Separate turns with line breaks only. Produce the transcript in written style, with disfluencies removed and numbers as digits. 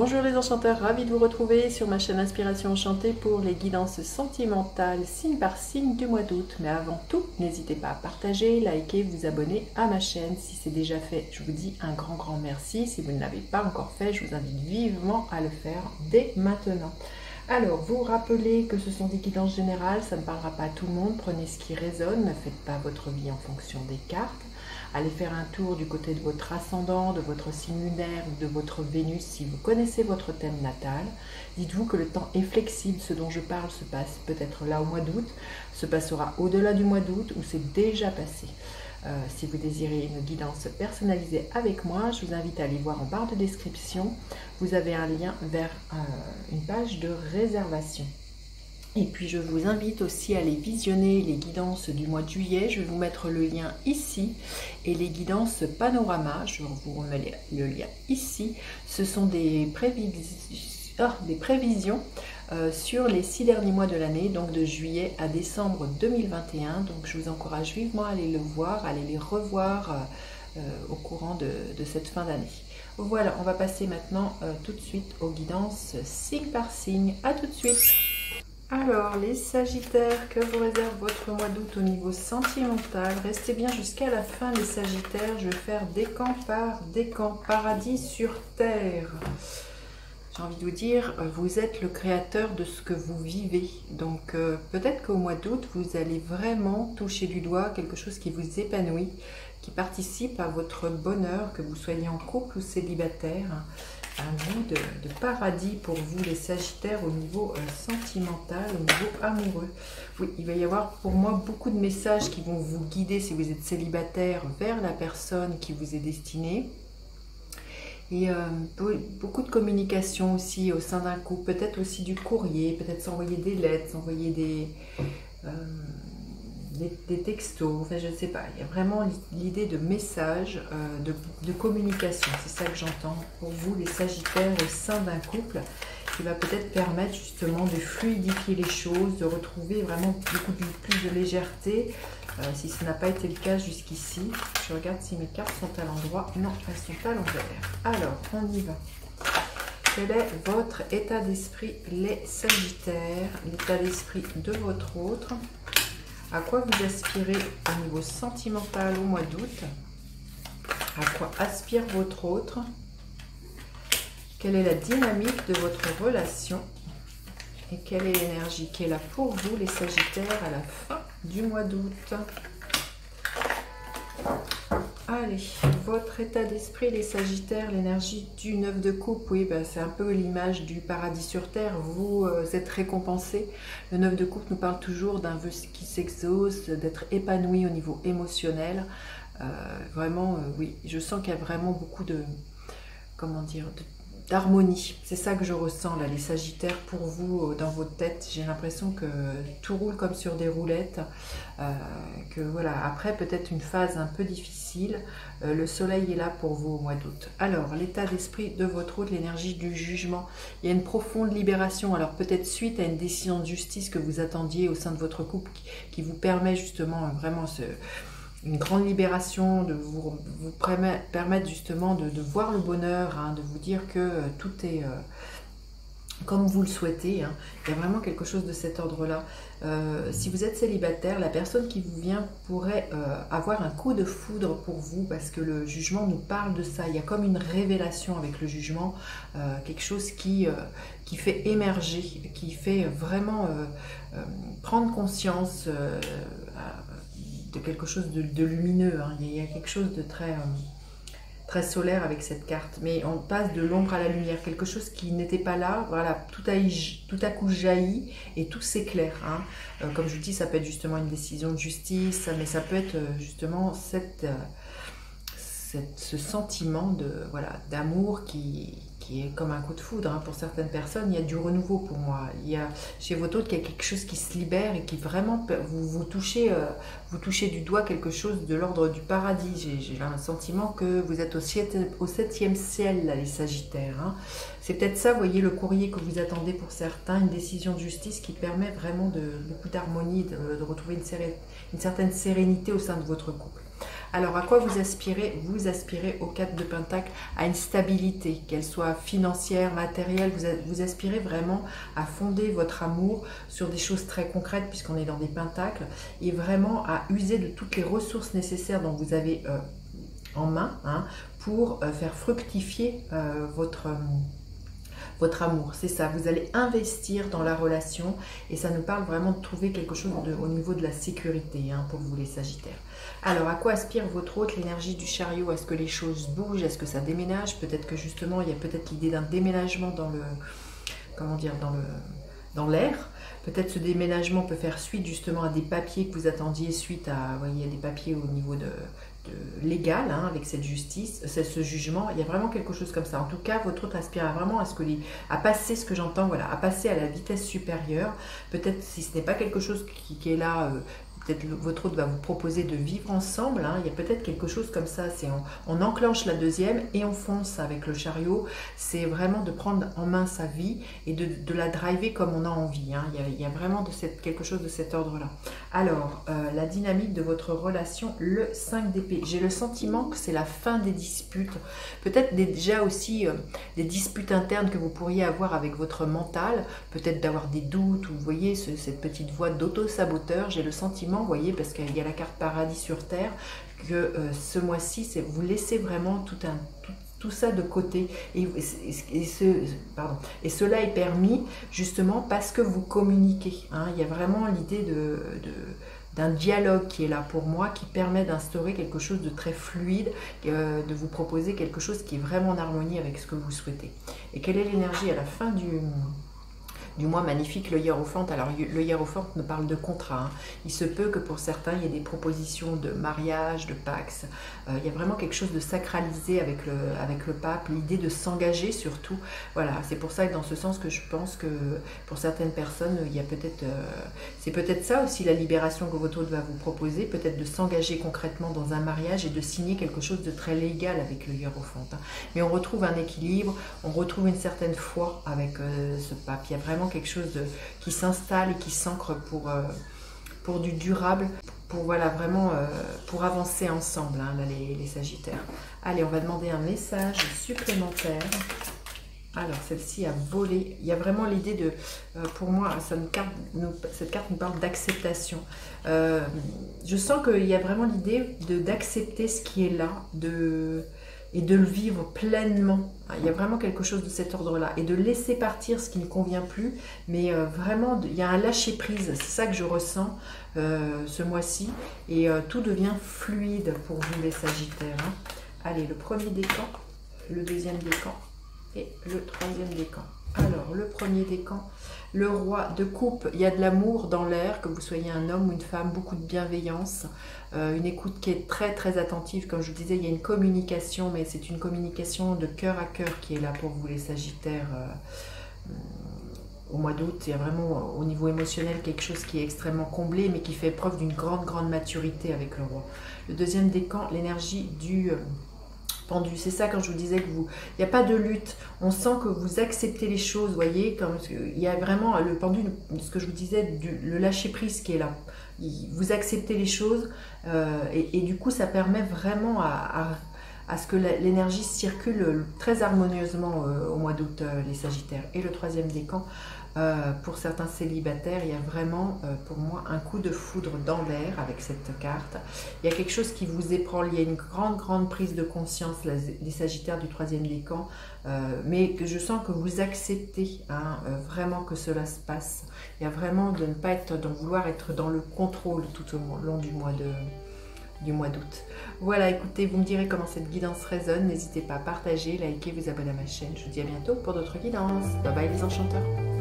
Bonjour les enchanteurs, ravi de vous retrouver sur ma chaîne Inspiration Enchantée pour les guidances sentimentales signe par signe du mois d'août. Mais avant tout, n'hésitez pas à partager, liker, vous abonner à ma chaîne. Si c'est déjà fait, je vous dis un grand merci. Si vous ne l'avez pas encore fait, je vous invite vivement à le faire dès maintenant. Alors, vous rappelez que ce sont des guidances générales, ça ne parlera pas à tout le monde. Prenez ce qui résonne, ne faites pas votre vie en fonction des cartes. Allez faire un tour du côté de votre ascendant, de votre signe lunaire ou de votre Vénus si vous connaissez votre thème natal. Dites-vous que le temps est flexible, ce dont je parle se passe peut-être là au mois d'août, se passera au-delà du mois d'août ou c'est déjà passé. Si vous désirez une guidance personnalisée avec moi, je vous invite à aller voir en barre de description. Vous avez un lien vers une page de réservation. Et puis je vous invite aussi à aller visionner les guidances du mois de juillet. Je vais vous mettre le lien ici. Et les guidances panorama, je vous remets le lien ici. Ce sont des prévisions sur les 6 derniers mois de l'année, donc de juillet à décembre 2021. Donc je vous encourage vivement à aller le voir, à aller les revoir au courant de cette fin d'année. Voilà, on va passer maintenant tout de suite aux guidances signe par signe. À tout de suite. Alors, les Sagittaires, que vous réserve votre mois d'août au niveau sentimental? Restez bien jusqu'à la fin, les Sagittaires. Je vais faire décan par décan, paradis sur terre. J'ai envie de vous dire, vous êtes le créateur de ce que vous vivez. Donc, peut-être qu'au mois d'août, vous allez vraiment toucher du doigt quelque chose qui vous épanouit, qui participe à votre bonheur, que vous soyez en couple ou célibataire. Un goût de paradis pour vous les Sagittaires au niveau sentimental, au niveau amoureux. Oui, il va y avoir pour moi beaucoup de messages qui vont vous guider si vous êtes célibataire vers la personne qui vous est destinée. Et beaucoup de communication aussi au sein d'un couple, peut-être aussi du courrier, peut-être s'envoyer des lettres, s'envoyer des textos, enfin je ne sais pas, il y a vraiment l'idée de message, de communication, c'est ça que j'entends pour vous les Sagittaires au sein d'un couple, qui va peut-être permettre justement de fluidifier les choses, de retrouver vraiment beaucoup plus de légèreté, si ce n'a pas été le cas jusqu'ici. Je regarde si mes cartes sont à l'endroit, non, elles sont à l'envers. Alors, on y va. Quel est votre état d'esprit les Sagittaires, l'état d'esprit de votre autre? À quoi vous aspirez au niveau sentimental au mois d'août? À quoi aspire votre autre? Quelle est la dynamique de votre relation? Et quelle est l'énergie qui est là pour vous, les Sagittaires, à la fin du mois d'août? Allez, votre état d'esprit, les Sagittaires, l'énergie du 9 de coupe, oui, ben, c'est un peu l'image du paradis sur terre, vous êtes récompensé. Le 9 de coupe nous parle toujours d'un vœu qui s'exauce, d'être épanoui au niveau émotionnel. Vraiment, oui, je sens qu'il y a vraiment beaucoup de, comment dire, d'harmonie. C'est ça que je ressens là, les Sagittaires, pour vous, dans votre tête. J'ai l'impression que tout roule comme sur des roulettes. Que voilà, après peut-être une phase un peu difficile. Le soleil est là pour vous au mois d'août. Alors, l'état d'esprit de votre autre, l'énergie du jugement. Il y a une profonde libération. Alors peut-être suite à une décision de justice que vous attendiez au sein de votre couple qui vous permet justement vraiment une grande libération, de vous permettre justement de voir le bonheur, hein, de vous dire que tout est comme vous le souhaitez. Hein. Il y a vraiment quelque chose de cet ordre-là. Si vous êtes célibataire, la personne qui vous vient pourrait avoir un coup de foudre pour vous, parce que le jugement nous parle de ça. Il y a comme une révélation avec le jugement, quelque chose qui fait émerger, qui fait vraiment prendre conscience de quelque chose de lumineux. Hein. Il y a quelque chose de très solaire avec cette carte. Mais on passe de l'ombre à la lumière. Quelque chose qui n'était pas là. Voilà, tout à coup jaillit et tout s'éclaire. Hein. Comme je vous dis, ça peut être justement une décision de justice, mais ça peut être justement ce sentiment d'amour qui est comme un coup de foudre. Hein. Pour certaines personnes, il y a du renouveau pour moi. Il y a chez votre autre, il y a quelque chose qui se libère et qui vraiment, vous touchez du doigt quelque chose de l'ordre du paradis. J'ai un sentiment que vous êtes au 7e ciel, là, les Sagittaires. Hein. C'est peut-être ça, vous voyez, le courrier que vous attendez pour certains, une décision de justice qui permet vraiment beaucoup d'harmonie, de retrouver une certaine sérénité au sein de votre couple. Alors, à quoi vous aspirez? Vous aspirez au 4 de Pentacle à une stabilité, qu'elle soit financière, matérielle. Vous aspirez vraiment à fonder votre amour sur des choses très concrètes, puisqu'on est dans des pentacles, et vraiment à user de toutes les ressources nécessaires dont vous avez en main, hein, pour faire fructifier votre amour. C'est ça, vous allez investir dans la relation, et ça nous parle vraiment de trouver quelque chose au niveau de la sécurité, hein, pour vous les Sagittaires. Alors, à quoi aspire votre hôte, l'énergie du chariot? Est-ce que les choses bougent? Est-ce que ça déménage? Peut-être que justement, il y a peut-être l'idée d'un déménagement dans le, comment dire, dans l'air. Peut-être ce déménagement peut faire suite justement à des papiers que vous attendiez suite à, vous voyez, des papiers au niveau de légal, hein, avec cette justice, ce jugement. Il y a vraiment quelque chose comme ça. En tout cas, votre hôte aspire vraiment à ce que à passer, ce que j'entends, voilà, à passer à la vitesse supérieure. Peut-être si ce n'est pas quelque chose qui est là, peut-être votre hôte va vous proposer de vivre ensemble, hein. Il y a peut-être quelque chose comme ça, c'est on enclenche la deuxième et on fonce avec le chariot. C'est vraiment de prendre en main sa vie et de la driver comme on a envie, hein. Il y a vraiment quelque chose de cet ordre-là. Alors, la dynamique de votre relation, le 5 d'épée. J'ai le sentiment que c'est la fin des disputes, peut-être déjà aussi des disputes internes que vous pourriez avoir avec votre mental, peut-être d'avoir des doutes, ou vous voyez cette petite voix d'auto-saboteur. J'ai le sentiment, vous voyez, parce qu'il y a la carte paradis sur terre, que ce mois-ci, vous laissez vraiment tout ça de côté, et cela est permis justement parce que vous communiquez, hein. Il y a vraiment l'idée d'un dialogue qui est là pour moi, qui permet d'instaurer quelque chose de très fluide, de vous proposer quelque chose qui est vraiment en harmonie avec ce que vous souhaitez. Et quelle est l'énergie à la fin du mois magnifique, le hiérophante? Alors, le hiérophante nous parle de contrat, hein. Il se peut que pour certains, il y ait des propositions de mariage, de pax. Il y a vraiment quelque chose de sacralisé avec le pape, l'idée de s'engager surtout. Voilà, c'est pour ça, et dans ce sens, que je pense que pour certaines personnes, il y a peut-être, c'est peut-être ça aussi la libération que votre hôte va vous proposer, peut-être de s'engager concrètement dans un mariage et de signer quelque chose de très légal avec le hiérophante, hein. Mais on retrouve un équilibre, on retrouve une certaine foi avec ce pape. Il y a vraiment quelque chose qui s'installe et qui s'ancre pour du durable, pour voilà, vraiment pour avancer ensemble, hein, là, les Sagittaires. Allez, on va demander un message supplémentaire. Alors, celle-ci a volé. Il y a vraiment l'idée de, pour moi, cette carte nous parle d'acceptation. Je sens qu'il y a vraiment l'idée d'accepter ce qui est là, et de le vivre pleinement. Il y a vraiment quelque chose de cet ordre-là. Et de laisser partir ce qui ne convient plus. Mais vraiment, il y a un lâcher-prise. C'est ça que je ressens ce mois-ci. Et tout devient fluide pour vous, les Sagittaires, hein. Allez, le premier décan, le deuxième décan et le troisième décan. Alors, le premier décan, le roi de coupe. Il y a de l'amour dans l'air, que vous soyez un homme ou une femme, beaucoup de bienveillance, une écoute qui est très très attentive. Comme je vous disais, il y a une communication, mais c'est une communication de cœur à cœur qui est là pour vous, les Sagittaires. Au mois d'août, il y a vraiment au niveau émotionnel quelque chose qui est extrêmement comblé, mais qui fait preuve d'une grande maturité avec le roi. Le deuxième décan, l'énergie du pendu. C'est ça, quand je vous disais que il n'y a pas de lutte. On sent que vous acceptez les choses, vous voyez, comme il y a vraiment le pendu, ce que je vous disais, le lâcher prise qui est là. Vous acceptez les choses, et du coup, ça permet vraiment à ce que l'énergie circule très harmonieusement au mois d'août, les Sagittaires. Et le troisième décan, pour certains célibataires, il y a vraiment, pour moi, un coup de foudre dans l'air avec cette carte. Il y a quelque chose qui vous ébranle, il y a une grande prise de conscience, les Sagittaires du troisième décan, mais que je sens que vous acceptez, hein, vraiment que cela se passe. Il y a vraiment de ne pas être, de vouloir être dans le contrôle tout au long du mois d'août. Voilà, écoutez, vous me direz comment cette guidance résonne. N'hésitez pas à partager, liker, vous abonner à ma chaîne. Je vous dis à bientôt pour d'autres guidances. Bye bye les enchanteurs.